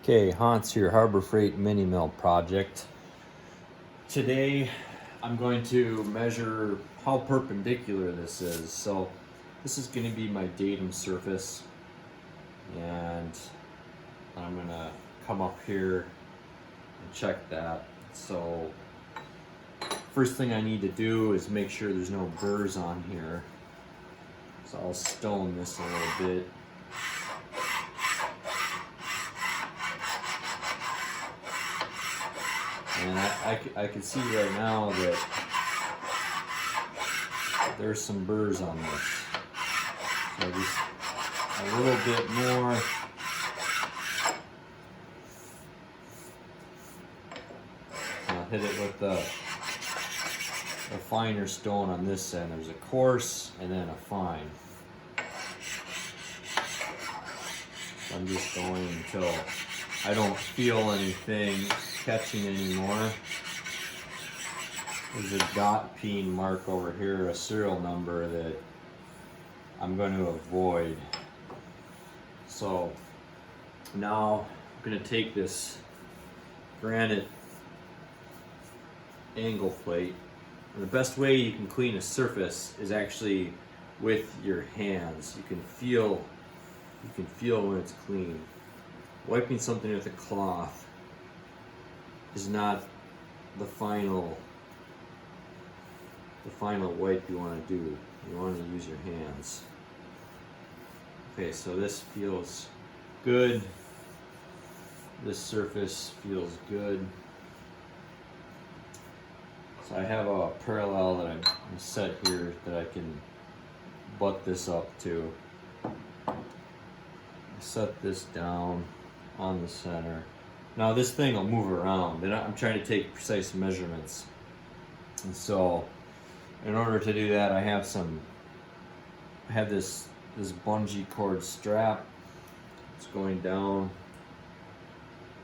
Okay, Hans here, Harbor Freight Mini Mill project. Today I'm going to measure how perpendicular this is. So this is going to be my datum surface, and I'm going to come up here and check that. So first thing I need to do is make sure there's no burrs on here. So I'll stone this a little bit. And I can see right now that there's some burrs on this. So just a little bit more. I'll hit it with the finer stone on this end. There's a coarse and then a fine. So I'm just going until I don't feel anything catching anymore. There's a dot peen mark over here, a serial number that I'm going to avoid. So now I'm going to take this granite angle plate, and the best way you can clean a surface is actually with your hands. You can feel when it's clean. Wiping something with a cloth is not the final wipe you want to do. You want to use your hands. Okay, so this feels good. This surface feels good. So I have a parallel that I'm set here that I can butt this up to. I set this down on the center. Now this thing will move around, and I'm trying to take precise measurements. And so in order to do that, I have this bungee cord strap. It's going down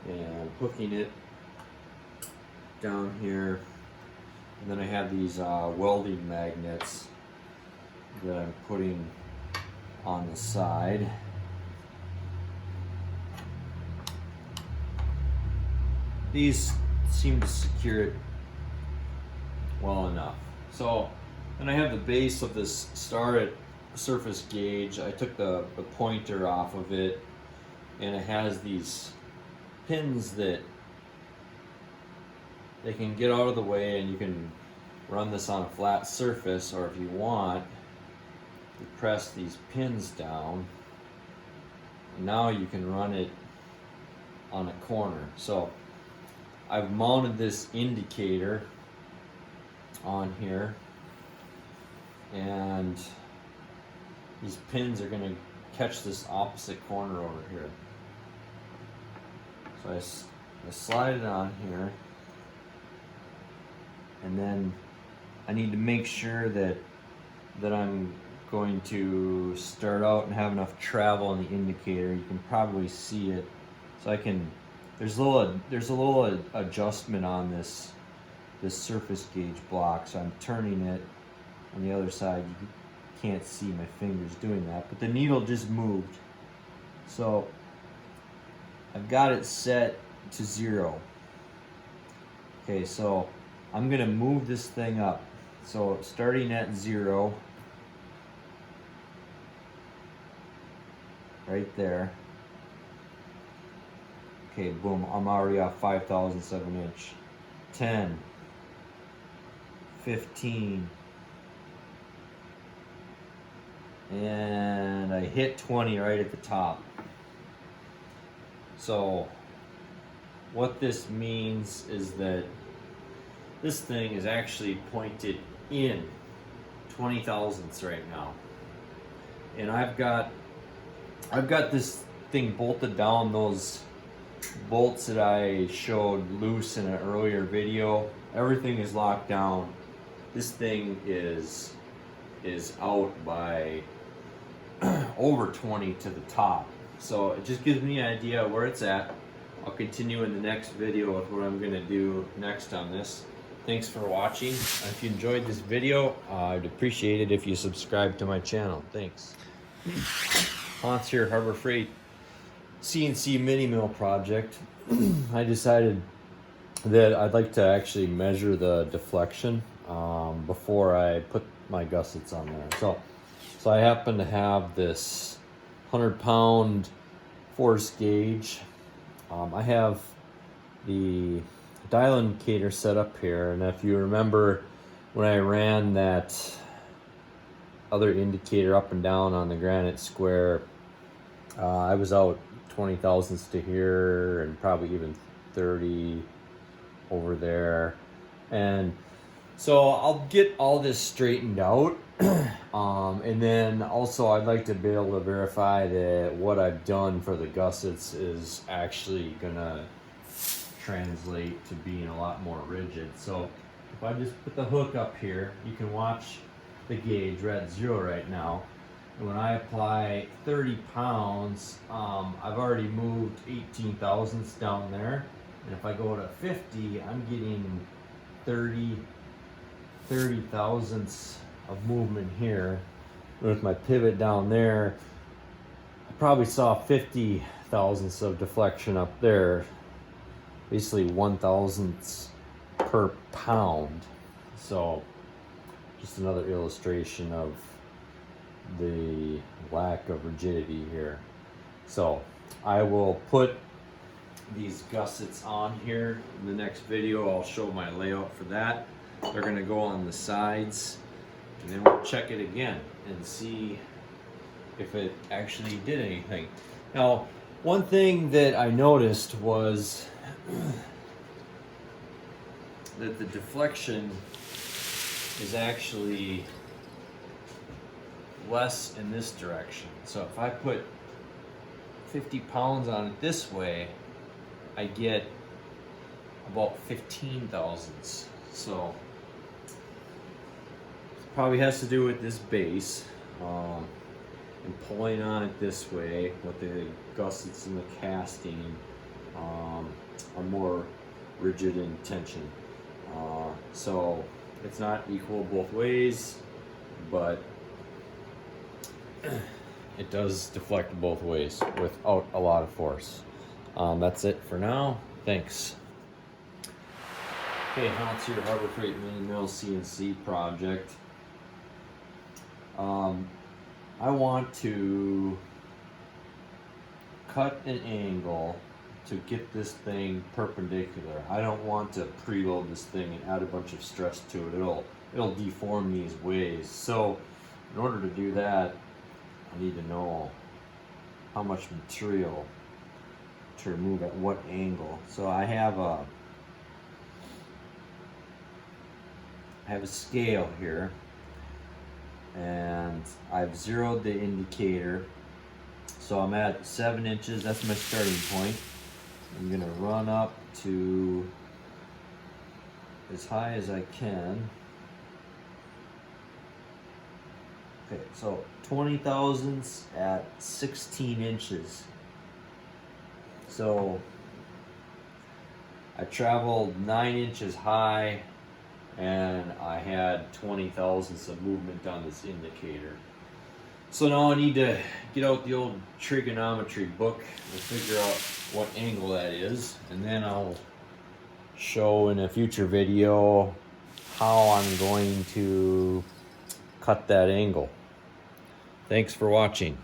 and hooking it down here. And then I have these welding magnets that I'm putting on the side. These seem to secure it well enough. So then I have the base of this started surface gauge. I took the pointer off of it, and it has these pins that they can get out of the way, and you can run this on a flat surface, or if you want, you press these pins down, and now you can run it on a corner. So I've mounted this indicator on here, and these pins are going to catch this opposite corner over here. So I slide it on here, and then I need to make sure that I'm going to start out and have enough travel in the indicator. You can probably see it. So I can. There's a little adjustment on this surface gauge block, so I'm turning it on the other side. You can't see my fingers doing that, but the needle just moved. So I've got it set to 0. Okay, so I'm gonna move this thing up. So starting at 0, right there. Okay, boom, I'm already off 5,000ths of an inch. 10, 15, and I hit 20 right at the top. So what this means is that this thing is actually pointed in 20,000ths right now. And I've got this thing bolted down. Those bolts that I showed loose in an earlier video, everything is locked down. This thing is out by over 20 to the top. So it just gives me an idea where it's at. I'll continue in the next video with what I'm going to do next on this. Thanks for watching. If you enjoyed this video, I'd appreciate it if you subscribe to my channel. Thanks. Hans here, Harbor Freight. CNC mini mill project, I decided that I'd like to actually measure the deflection before I put my gussets on there. So I happen to have this 100-pound force gauge. I have the dial indicator set up here, and if you remember when I ran that other indicator up and down on the granite square, I was out 20 thousandths to here and probably even 30 over there. And so I'll get all this straightened out. And then also I'd like to be able to verify that what I've done for the gussets is actually gonna translate to being a lot more rigid. So if I just put the hook up here, you can watch the gauge. We're at 0 right now. And when I apply 30 pounds, I've already moved 18 thousandths down there. And if I go to 50, I'm getting 30 thousandths of movement here. With my pivot down there, I probably saw 50 thousandths of deflection up there. Basically 1 thousandths per pound. So just another illustration of the lack of rigidity here. So I will put these gussets on here. In the next video I'll show my layout for that. They're going to go on the sides, and then we'll check it again and see if it actually did anything. Now, one thing that I noticed was that the deflection is actually less in this direction. So if I put 50 pounds on it this way, I get about 15 thousandths. So it probably has to do with this base and pulling on it this way. With the gussets and the casting are more rigid in tension. So it's not equal both ways, but it does deflect both ways without a lot of force. That's it for now. Thanks. Okay, now it's your Harbor Freight Mini Mill CNC project. I want to cut an angle to get this thing perpendicular. I don't want to preload this thing and add a bunch of stress to it. It'll deform these ways. So in order to do that, I need to know how much material to remove at what angle. So I have a scale here, and I've zeroed the indicator. So I'm at 7 inches. That's my starting point. I'm gonna run up to as high as I can. Okay, so 20 thousandths at 16 inches. So I traveled 9 inches high, and I had 20 thousandths of movement on this indicator. So now I need to get out the old trigonometry book and figure out what angle that is, and then I'll show in a future video how I'm going to cut that angle. Thanks for watching.